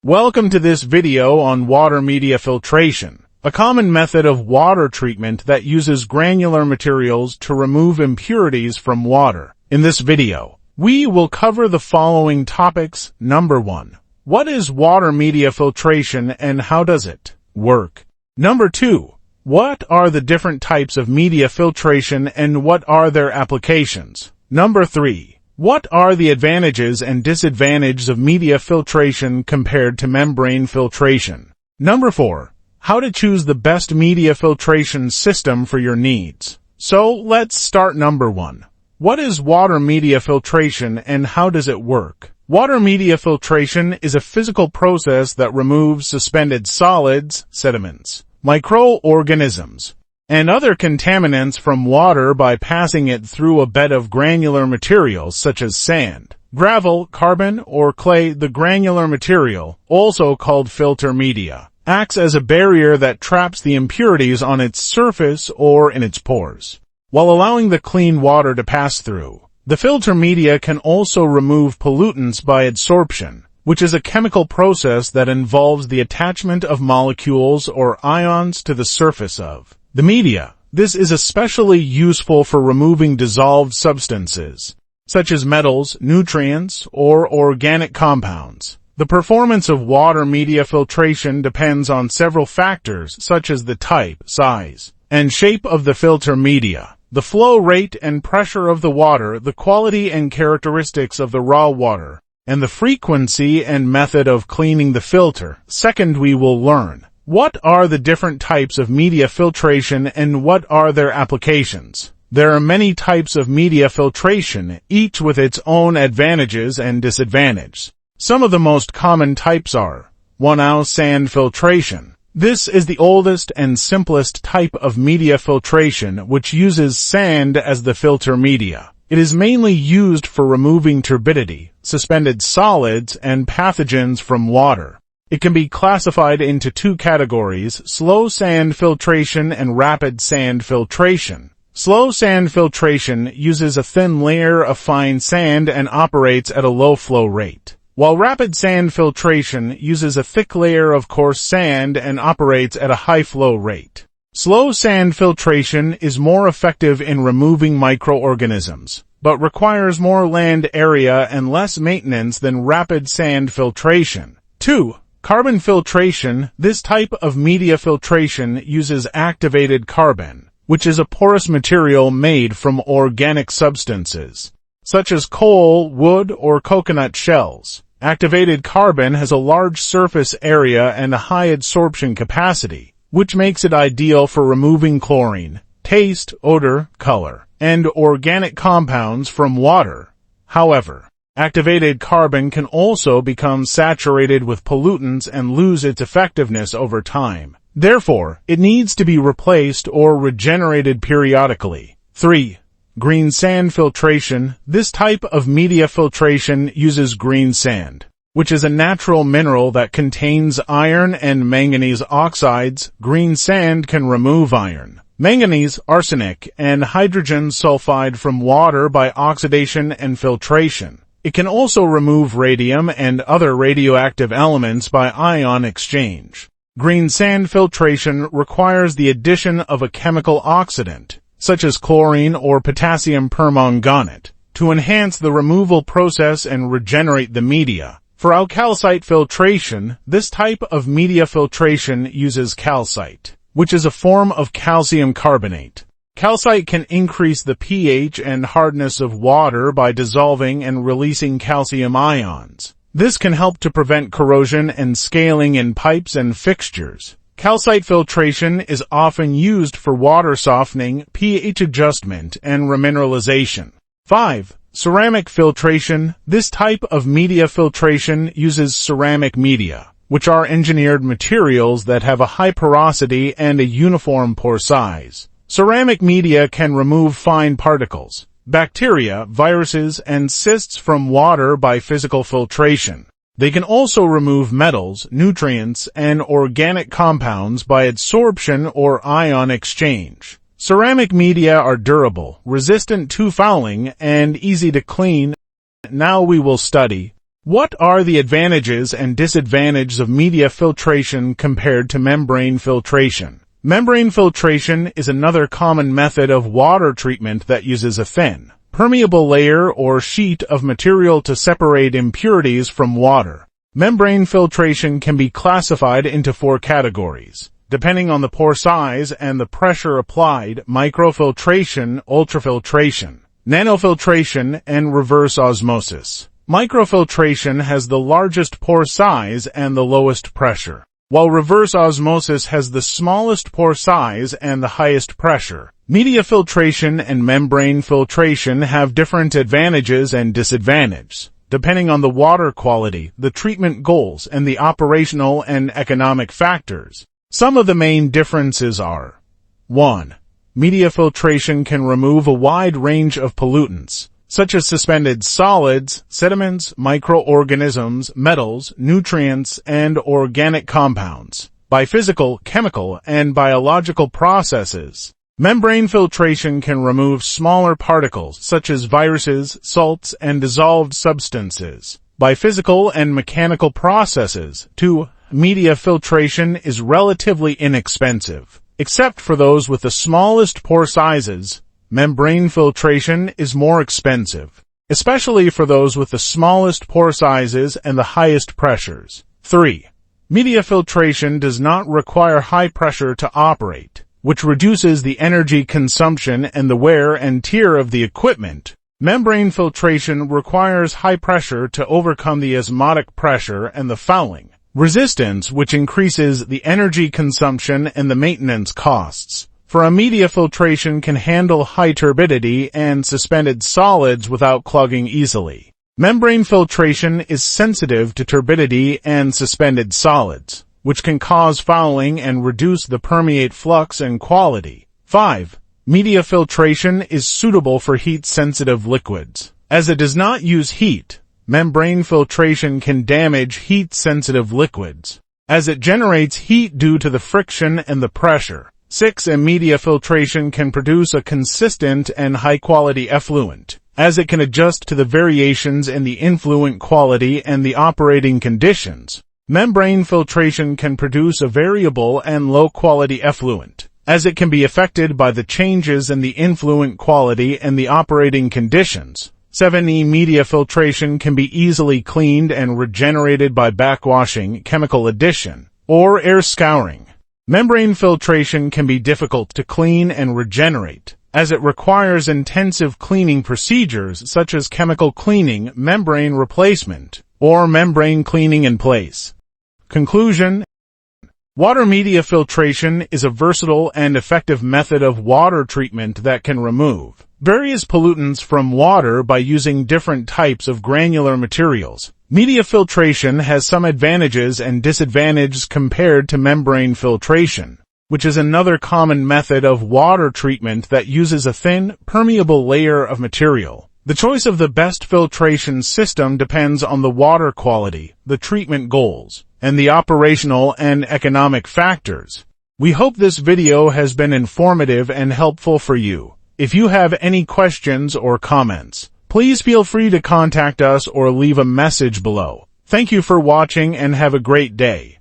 Welcome to this video on water media filtration, a common method of water treatment that uses granular materials to remove impurities from water. In this video, we will cover the following topics. Number 1. What is water media filtration and how does it work? Number 2. What are the different types of media filtration and what are their applications? Number 3. What are the advantages and disadvantages of media filtration compared to membrane filtration? Number 4. How to choose the best media filtration system for your needs. So let's start. Number 1. What is water media filtration and how does it work? Water media filtration is a physical process that removes suspended solids, sediments, microorganisms, and other contaminants from water by passing it through a bed of granular materials such as sand, gravel, carbon, or clay. The granular material, also called filter media, acts as a barrier that traps the impurities on its surface or in its pores, while allowing the clean water to pass through. The filter media can also remove pollutants by adsorption, which is a chemical process that involves the attachment of molecules or ions to the surface of the media. This is especially useful for removing dissolved substances, such as metals, nutrients, or organic compounds. The performance of water media filtration depends on several factors such as the type, size, and shape of the filter media, the flow rate and pressure of the water, the quality and characteristics of the raw water, and the frequency and method of cleaning the filter. Second, we will learn what are the different types of media filtration and what are their applications. There are many types of media filtration, each with its own advantages and disadvantages. Some of the most common types are 1. Sand filtration. This is the oldest and simplest type of media filtration, which uses sand as the filter media. It is mainly used for removing turbidity, suspended solids, and pathogens from water. It can be classified into two categories: slow sand filtration and rapid sand filtration. Slow sand filtration uses a thin layer of fine sand and operates at a low flow rate, while rapid sand filtration uses a thick layer of coarse sand and operates at a high flow rate. Slow sand filtration is more effective in removing microorganisms, but requires more land area and less maintenance than rapid sand filtration. 2. Carbon filtration. This type of media filtration uses activated carbon, which is a porous material made from organic substances, such as coal, wood, or coconut shells. Activated carbon has a large surface area and a high adsorption capacity, which makes it ideal for removing chlorine, taste, odor, color, and organic compounds from water. However, activated carbon can also become saturated with pollutants and lose its effectiveness over time. Therefore, it needs to be replaced or regenerated periodically. 3. Green sand filtration. This type of media filtration uses green sand, which is a natural mineral that contains iron and manganese oxides. Green sand can remove iron, manganese, arsenic, and hydrogen sulfide from water by oxidation and filtration. It can also remove radium and other radioactive elements by ion exchange. Green sand filtration requires the addition of a chemical oxidant, such as chlorine or potassium permanganate, to enhance the removal process and regenerate the media. For alcalcite filtration, this type of media filtration uses calcite, which is a form of calcium carbonate. Calcite can increase the pH and hardness of water by dissolving and releasing calcium ions. This can help to prevent corrosion and scaling in pipes and fixtures. Calcite filtration is often used for water softening, pH adjustment, and remineralization. 5. Ceramic filtration. This type of media filtration uses ceramic media, which are engineered materials that have a high porosity and a uniform pore size. Ceramic media can remove fine particles, bacteria, viruses, and cysts from water by physical filtration. They can also remove metals, nutrients, and organic compounds by adsorption or ion exchange. Ceramic media are durable, resistant to fouling, and easy to clean. Now we will study What are the advantages and disadvantages of media filtration compared to membrane filtration? Membrane filtration is another common method of water treatment that uses a thin, permeable layer or sheet of material to separate impurities from water. Membrane filtration can be classified into 4 categories, depending on the pore size and the pressure applied: microfiltration, ultrafiltration, nanofiltration, and reverse osmosis. Microfiltration has the largest pore size and the lowest pressure, while reverse osmosis has the smallest pore size and the highest pressure. Media filtration and membrane filtration have different advantages and disadvantages, depending on the water quality, the treatment goals, and the operational and economic factors. Some of the main differences are: 1. Media filtration can remove a wide range of pollutants, such as suspended solids, sediments, microorganisms, metals, nutrients, and organic compounds, by physical, chemical, and biological processes. Membrane filtration can remove smaller particles, such as viruses, salts, and dissolved substances, by physical and mechanical processes. 2. Media filtration is relatively inexpensive, except for those with the smallest pore sizes. Membrane filtration is more expensive, especially for those with the smallest pore sizes and the highest pressures. 3. Media filtration does not require high pressure to operate, which reduces the energy consumption and the wear and tear of the equipment. Membrane filtration requires high pressure to overcome the osmotic pressure and the fouling resistance, which increases the energy consumption and the maintenance costs. For a media filtration can handle high turbidity and suspended solids without clogging easily. Membrane filtration is sensitive to turbidity and suspended solids, which can cause fouling and reduce the permeate flux and quality. 5. Media filtration is suitable for heat-sensitive liquids. As it does not use heat, membrane filtration can damage heat-sensitive liquids, as it generates heat due to the friction and the pressure. 6. Media filtration can produce a consistent and high-quality effluent, as it can adjust to the variations in the influent quality and the operating conditions. Membrane filtration can produce a variable and low-quality effluent, as it can be affected by the changes in the influent quality and the operating conditions. 7. Media filtration can be easily cleaned and regenerated by backwashing, chemical addition, or air scouring. Membrane filtration can be difficult to clean and regenerate, as it requires intensive cleaning procedures such as chemical cleaning, membrane replacement, or membrane cleaning in place. Conclusion: water media filtration is a versatile and effective method of water treatment that can remove various pollutants from water by using different types of granular materials. Media filtration has some advantages and disadvantages compared to membrane filtration, which is another common method of water treatment that uses a thin, permeable layer of material. The choice of the best filtration system depends on the water quality, the treatment goals, and the operational and economic factors. We hope this video has been informative and helpful for you. If you have any questions or comments, please feel free to contact us or leave a message below. Thank you for watching and have a great day.